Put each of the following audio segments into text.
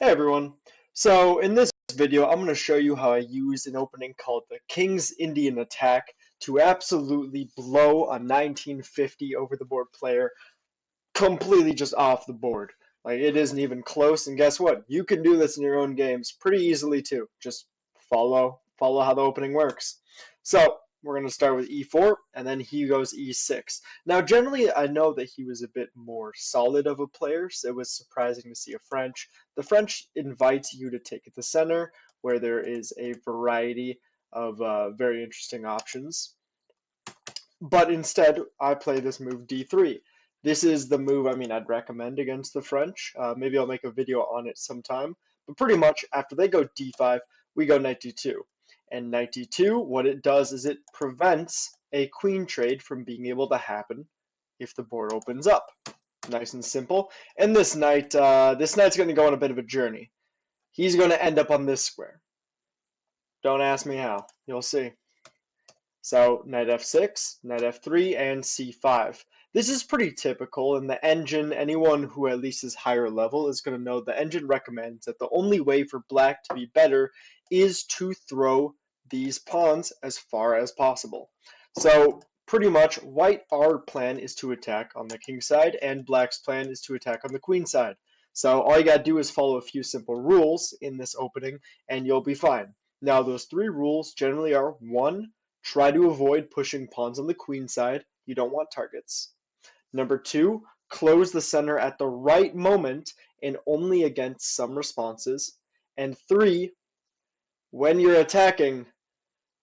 Hey everyone. So in this video, I'm going to show you how I use an opening called the King's Indian Attack to absolutely blow a 1950 over the board player completely just off the board. Like it isn't even close. And guess what? You can do this in your own games pretty easily too. Just follow how the opening works. So we're going to start with e4, and then he goes e6. Now, generally, I know that he was a bit more solid of a player, so it was surprising to see a French. The French invites you to take the center, where there is a variety of very interesting options. But instead, I play this move d3. This is the move, I'd recommend against the French. Maybe I'll make a video on it sometime. But pretty much, after they go d5, we go knight d2. And knight d2, what it does is it prevents a queen trade from being able to happen if the board opens up. Nice and simple. And this knight's going to go on a bit of a journey. He's going to end up on this square. Don't ask me how. You'll see. So knight f6, knight f3, and c5. This is pretty typical, and the engine, anyone who at least is higher level is going to know the engine recommends that the only way for black to be better is to throw these pawns as far as possible. So pretty much our plan is to attack on the king side, and black's plan is to attack on the queen side. So all you got to do is follow a few simple rules in this opening, and you'll be fine. Now those three rules generally are: 1, try to avoid pushing pawns on the queen side. You don't want targets. Number 2, close the center at the right moment and only against some responses. And 3, when you're attacking,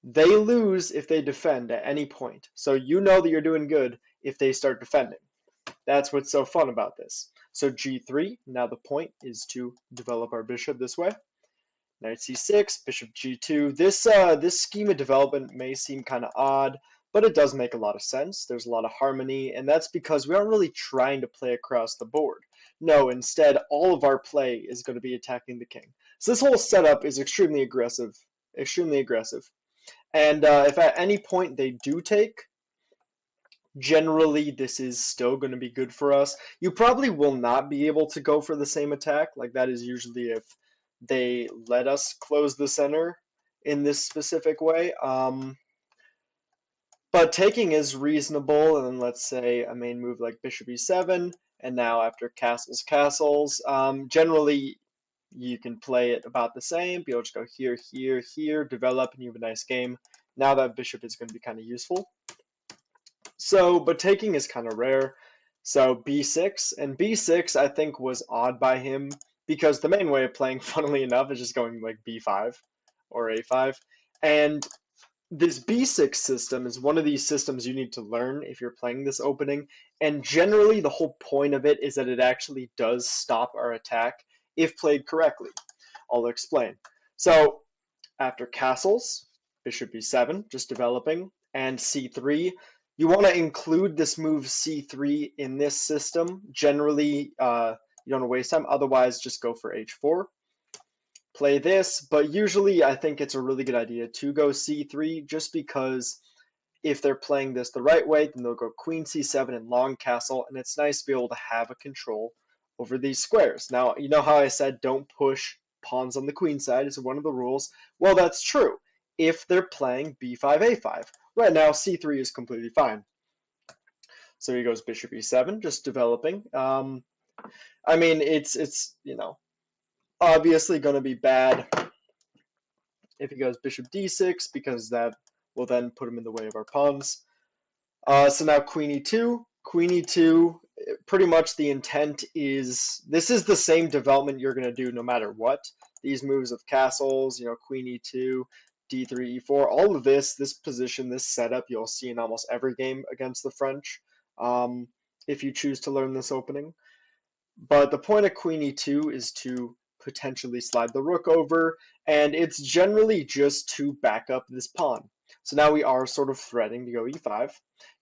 they lose if they defend at any point. So you know that you're doing good if they start defending. That's what's so fun about this. So g3, now the point is to develop our bishop this way. Knight c6, bishop g2. This scheme of development may seem kind of odd, but it does make a lot of sense. There's a lot of harmony, and that's because we aren't really trying to play across the board. No, instead, all of our play is going to be attacking the king. So this whole setup is extremely aggressive, extremely aggressive. And if at any point they do take, generally this is still going to be good for us. You probably will not be able to go for the same attack. Like that is usually if they let us close the center in this specific way. But taking is reasonable, and then let's say a main move like bishop e7, and now after castles, generally you can play it about the same. You'll just go here, here, here, develop, and you have a nice game. Now that bishop is going to be kind of useful. So, but taking is kind of rare. So b6, and b6 I think was odd by him because the main way of playing, funnily enough, is just going like b5 or a5. And this b6 system is one of these systems you need to learn if you're playing this opening. And generally, the whole point of it is that it actually does stop our attack if played correctly. I'll explain. So after castles, bishop b7, just developing, and c3, you want to include this move c3 in this system. Generally, you don't want to waste time. Otherwise, just go for h4. Play this, but usually I think it's a really good idea to go c3 just because if they're playing this the right way, then they'll go queen c7 and long castle, and it's nice to be able to have a control over these squares. Now, you know how I said don't push pawns on the queen side is one of the rules? Well, that's true if they're playing b5, a5. Right now, c3 is completely fine. So he goes bishop e7, just developing. It's obviously going to be bad if he goes bishop d6 because that will then put him in the way of our pawns. So now queen e2. Queen e2, pretty much the intent is, this is the same development you're going to do no matter what. These moves of castles, queen e2, d3, e4, all of this position, this setup, you'll see in almost every game against the French if you choose to learn this opening. But the point of queen e2 is to potentially slide the rook over, and it's generally just to back up this pawn. So now we are sort of threatening to go e5.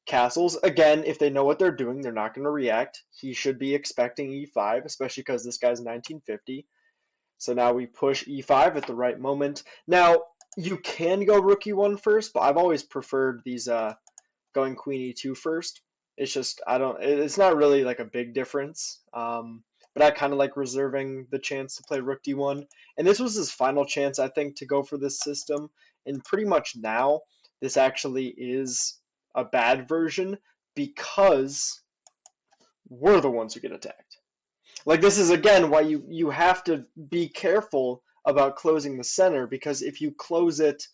Castles, again, if they know what they're doing, they're not going to react. He should be expecting e5, especially because this guy's 1950. So now we push e5 at the right moment. Now, you can go rook e1 first, but I've always preferred these going queen e2 first. It's just, it's not really like a big difference. but I kind of like reserving the chance to play rook d1. And this was his final chance, I think, to go for this system. And pretty much now, this actually is a bad version because we're the ones who get attacked. Like, this is, again, why you have to be careful about closing the center, because if you close it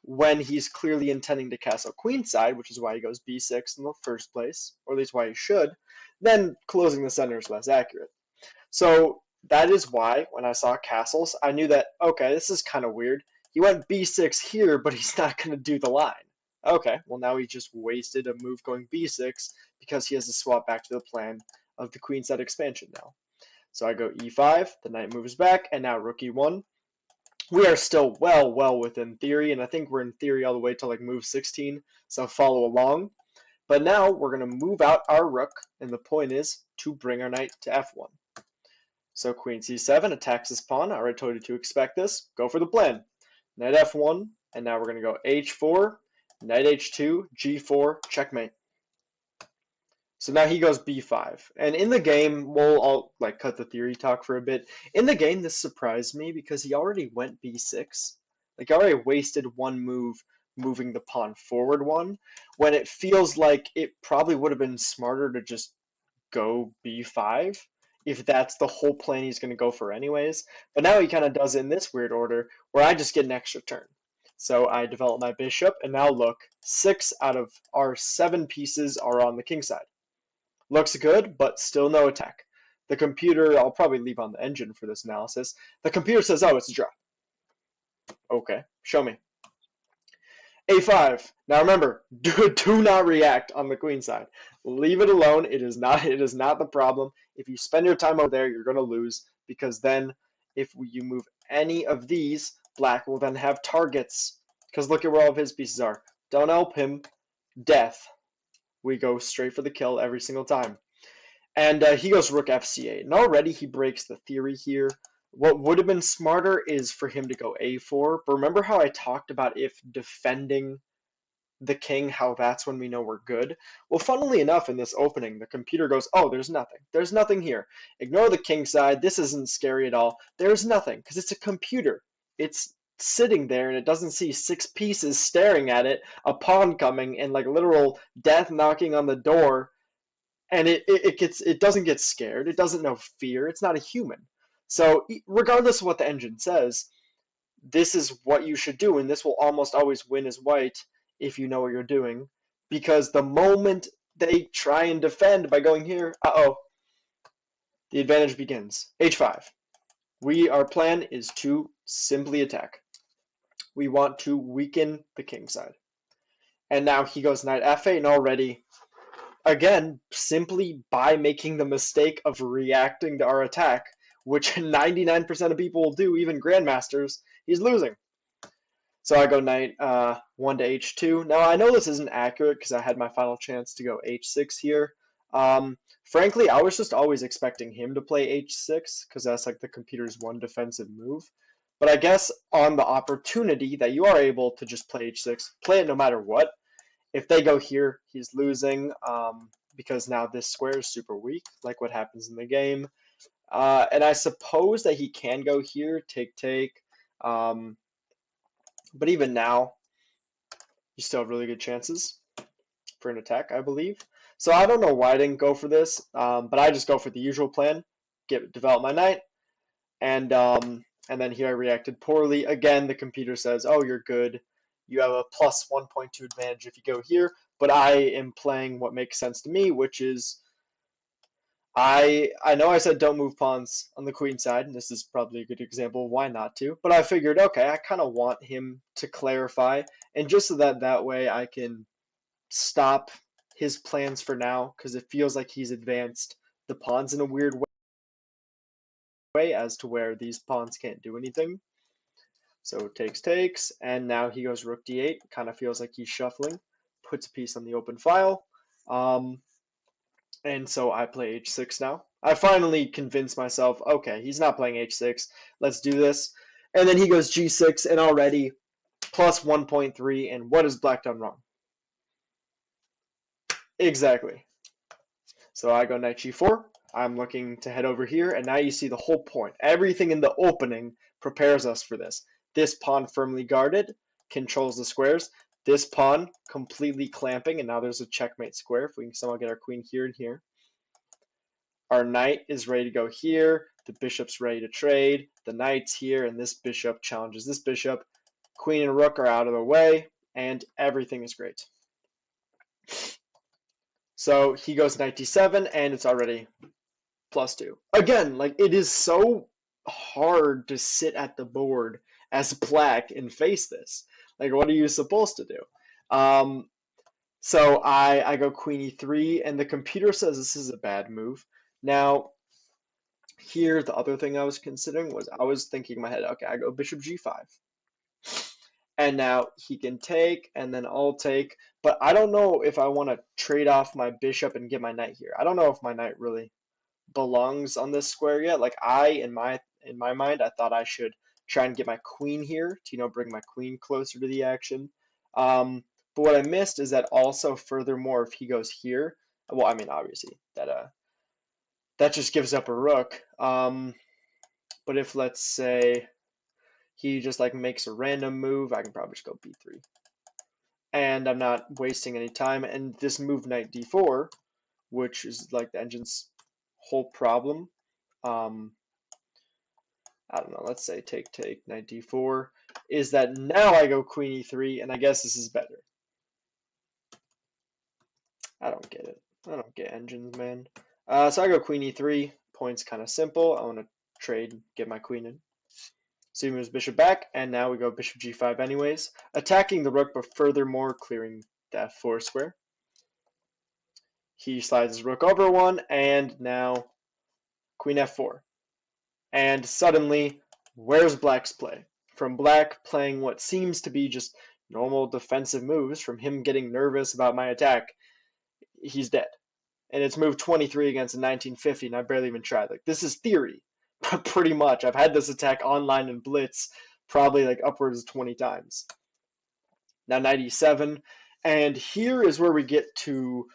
when he's clearly intending to castle queenside, which is why he goes b6 in the first place, or at least why he should, then closing the center is less accurate. So that is why when I saw castles, I knew that, okay, this is kind of weird. He went b6 here, but he's not going to do the line. Okay, well now he just wasted a move going b6 because he has to swap back to the plan of the queenside expansion now. So I go e5, the knight moves back, and now rook e1. We are still well within theory, and I think we're in theory all the way to like move 16, so follow along. But now we're going to move out our rook, and the point is to bring our knight to f1. So queen c7 attacks this pawn. I already told you to expect this. Go for the plan. Knight f1, and now we're going to go h4, knight h2, g4, checkmate. So now he goes b5. And in the game, I'll like cut the theory talk for a bit. In the game, this surprised me because he already went b6. Like, he already wasted one move moving the pawn forward one, when it feels like it probably would have been smarter to just go b5 if that's the whole plan he's going to go for anyways. But now he kind of does it in this weird order where I just get an extra turn. So I develop my bishop, and now look, 6 out of our 7 pieces are on the king side. Looks good, but still no attack. The computer, I'll probably leave on the engine for this analysis. The computer says, oh, it's a draw. Okay, show me. a5. Now remember, do not react on the queen side. Leave it alone. It is not the problem. If you spend your time over there, you're going to lose, because then if you move any of these, black will then have targets, because look at where all of his pieces are. Don't help him. Death. We go straight for the kill every single time. And he goes rook fc8. And already he breaks the theory here. What would have been smarter is for him to go a4. But remember how I talked about if defending the king, how that's when we know we're good? Well, funnily enough, in this opening, the computer goes, oh, there's nothing. There's nothing here. Ignore the king side. This isn't scary at all. There's nothing, because it's a computer. It's sitting there, and it doesn't see 6 pieces staring at it, a pawn coming, and like literal death knocking on the door, and it doesn't get scared. It doesn't know fear. It's not a human. So regardless of what the engine says, this is what you should do, and this will almost always win as white if you know what you're doing, because the moment they try and defend by going here, the advantage begins. h5. Our plan is to simply attack. We want to weaken the king side. And now he goes knight f8, and already, again, simply by making the mistake of reacting to our attack, which 99% of people will do, even grandmasters, he's losing. So I go knight 1 to h2. Now I know this isn't accurate because I had my final chance to go h6 here. Frankly, I was just always expecting him to play h6 because that's like the computer's one defensive move. But I guess on the opportunity that you are able to just play h6, play it no matter what. If they go here, he's losing because now this square is super weak, like what happens in the game. And I suppose that he can go here, take. But even now, you still have really good chances for an attack, I believe. So I don't know why I didn't go for this, but I just go for the usual plan, develop my knight, and then here I reacted poorly. Again, the computer says, oh, you're good. You have a plus 1.2 advantage if you go here, but I am playing what makes sense to me, which is I know I said don't move pawns on the queen side, and this is probably a good example of why not to, but I figured, okay, I kind of want him to clarify, and just so that way I can stop his plans for now, because it feels like he's advanced the pawns in a weird way as to where these pawns can't do anything. So takes, and now he goes rook d8, kind of feels like he's shuffling, puts a piece on the open file. And so I play h6 now. I finally convinced myself, okay, he's not playing h6. Let's do this. And then he goes g6, and already plus 1.3. And what has black done wrong? Exactly. So I go knight g4. I'm looking to head over here, and now you see the whole point. Everything in the opening prepares us for this. This pawn firmly guarded, controls the squares. This pawn completely clamping, and now there's a checkmate square if we can somehow get our queen here and here. Our knight is ready to go here. The bishop's ready to trade. The knight's here, and this bishop challenges this bishop. Queen and rook are out of the way, and everything is great. So he goes knight d7, and it's already +2. Again, like, it is so hard to sit at the board as black and face this. Like, what are you supposed to do? So I go queen e3, and the computer says this is a bad move. Now, here, the other thing I was considering was I was thinking in my head, okay, I go bishop g5. And now he can take, and then I'll take. But I don't know if I want to trade off my bishop and get my knight here. I don't know if my knight really belongs on this square yet. Like, in my mind, I thought I should try and get my queen here to, bring my queen closer to the action. But what I missed is that also, furthermore, if he goes here, well, I mean, obviously that just gives up a rook. But if, let's say, he just like makes a random move, I can probably just go b3. And I'm not wasting any time. And this move knight d4, which is like the engine's whole problem. I don't know, let's say take knight d4, is that now I go queen e3, and I guess this is better. I don't get it. I don't get engines, man. So I go queen e3. Point's kind of simple. I want to trade, get my queen in. So he moves bishop back, and now we go bishop g5 anyways, attacking the rook, but furthermore clearing the f4 square. He slides his rook over one, and now queen f4. And suddenly, where's black's play? From black playing what seems to be just normal defensive moves, from him getting nervous about my attack, he's dead. And it's move 23 against a 1950, and I barely even tried. Like, this is theory, pretty much. I've had this attack online in Blitz probably like upwards of 20 times. Now knight e7, and here is where we get to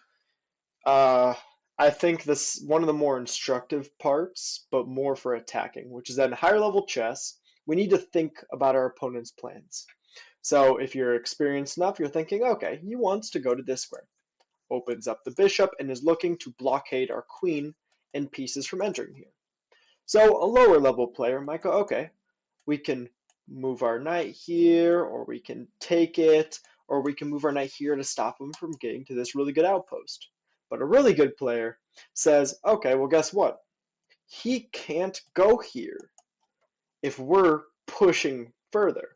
I think this one of the more instructive parts, but more for attacking, which is that in higher level chess, we need to think about our opponent's plans. So if you're experienced enough, you're thinking, okay, he wants to go to this square. Opens up the bishop and is looking to blockade our queen and pieces from entering here. So a lower level player might go, okay, we can move our knight here, or we can take it, or we can move our knight here to stop him from getting to this really good outpost. But a really good player says, okay, well, guess what? He can't go here if we're pushing further.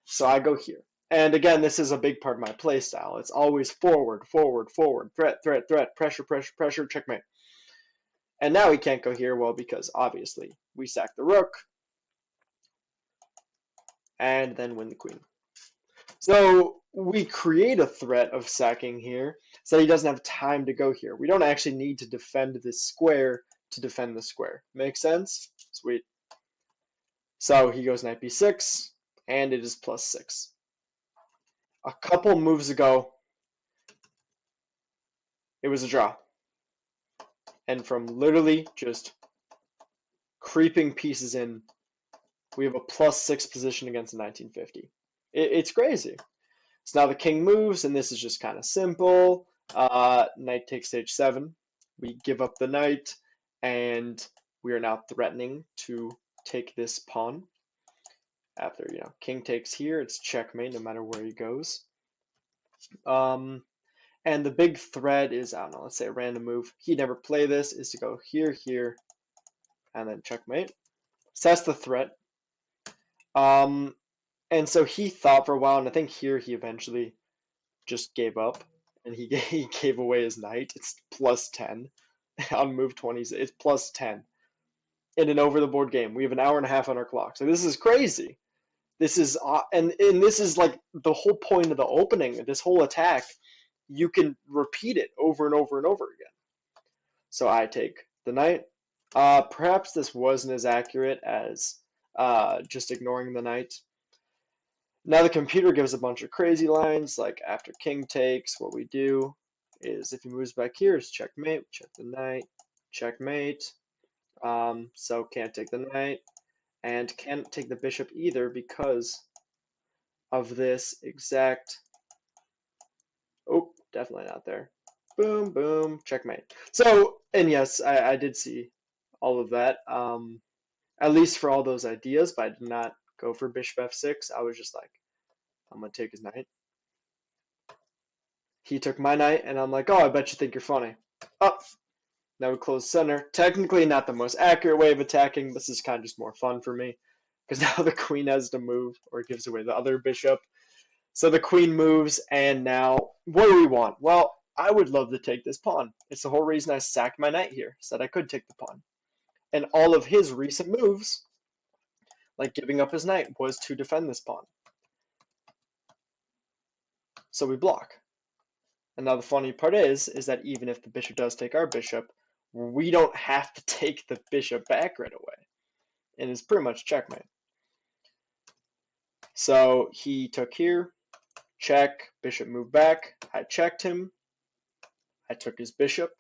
So I go here. And again, this is a big part of my play style. It's always forward, forward, forward, threat, threat, threat, pressure, pressure, pressure, checkmate. And now he can't go here, well, because obviously we sack the rook and then win the queen. So we create a threat of sacking here so he doesn't have time to go here. We don't actually need to defend this square to defend the square. Make sense? Sweet. So he goes knight b6, and it is +6. A couple moves ago, it was a draw. And from literally just creeping pieces in, we have a +6 position against a 1950. It's crazy. So now the king moves, and this is just kind of simple. Knight takes h7. We give up the knight, and we are now threatening to take this pawn. After, king takes here, it's checkmate no matter where he goes. And the big threat is, I don't know, let's say a random move. He'd never play this, is to go here, here, and then checkmate. So that's the threat. And so he thought for a while, and I think here he eventually just gave up, and he gave away his knight. It's +10 on move 20. It's +10 in an over-the-board game. We have an hour and a half on our clock. So this is crazy. This is and this is like the whole point of the opening. This whole attack, you can repeat it over and over and over again. So I take the knight. Perhaps this wasn't as accurate as just ignoring the knight. Now the computer gives a bunch of crazy lines, like after king takes, what we do is if he moves back here, is checkmate, check the knight, checkmate. So can't take the knight, and can't take the bishop either because of this exact. Oh, definitely not there. Boom, boom, checkmate. So, and yes, I did see all of that, at least for all those ideas, but I did not go for bishop f6. I was just like, I'm going to take his knight. He took my knight, and I'm like, oh, I bet you think you're funny. Up. Now we close center. Technically not the most accurate way of attacking. This is kind of just more fun for me, because now the queen has to move, or it gives away the other bishop. So the queen moves, and now what do we want? Well, I would love to take this pawn. It's the whole reason I sacked my knight here, so that I could take the pawn. And all of his recent moves, like giving up his knight, was to defend this pawn. So we block. And now the funny part is that even if the bishop does take our bishop, we don't have to take the bishop back right away. And it's pretty much checkmate. So he took here, check, bishop moved back, I checked him, I took his bishop,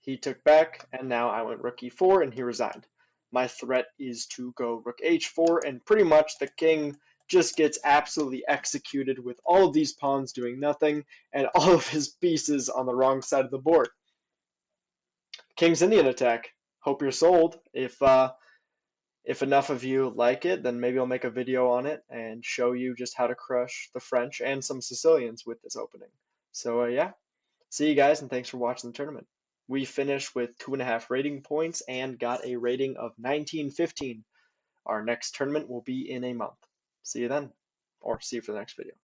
he took back, and now I went rook e4 and he resigned. My threat is to go rook h4, and pretty much the king just gets absolutely executed with all of these pawns doing nothing and all of his pieces on the wrong side of the board. King's Indian attack. Hope you're sold. If enough of you like it, then maybe I'll make a video on it and show you just how to crush the French and some Sicilians with this opening. So yeah, see you guys, and thanks for watching the tournament. We finished with 2.5 rating points and got a rating of 1915. Our next tournament will be in a month. See you then, or see you for the next video.